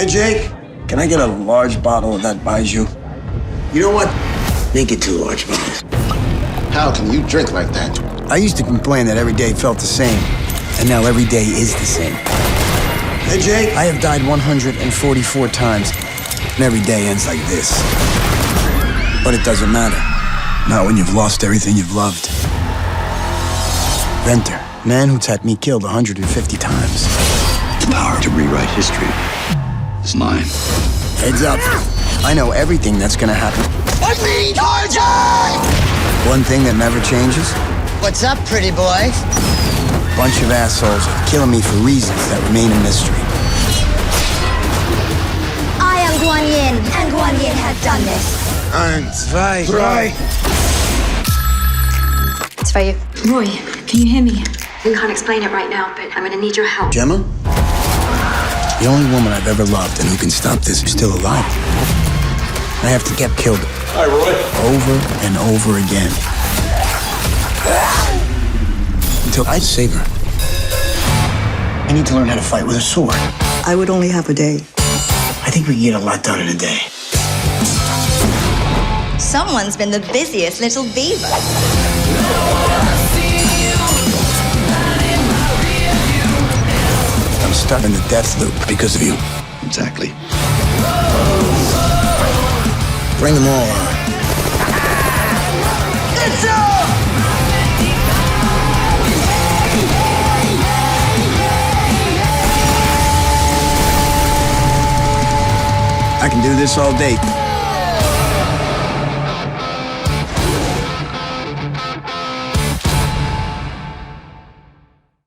Hey, Jake, can I get a large bottle of that baijiu? You know what? Make it 2 large bottles. How can you drink like that? I used to complain that every day felt the same, and now every day is the same. Hey, Jake, I have died 144 times, and every day ends like this. But it doesn't matter. Not when you've lost everything you've loved. Venter, man who's had me killed 150 times. The power to rewrite history is mine. Heads up. I know everything that's gonna happen. One thing that never changes? What's up, pretty boy? Bunch of assholes are killing me for reasons that remain a mystery. I am Guan Yin, and Guan Yin has done this. 1, 2, 3. It's for you. Roy, can you hear me? We can't explain it right now, but I'm gonna need your help. Gemma? The only woman I've ever loved and who can stop this is still alive. I have to get killed. Hi, Roy. Over and over again. Until I save her. I need to learn how to fight with a sword. I would only have a day. I think we can get a lot done in a day. Someone's been the busiest little beaver. I'm stuck in the death loop because of you. Exactly. Bring them all on. I can do this all day.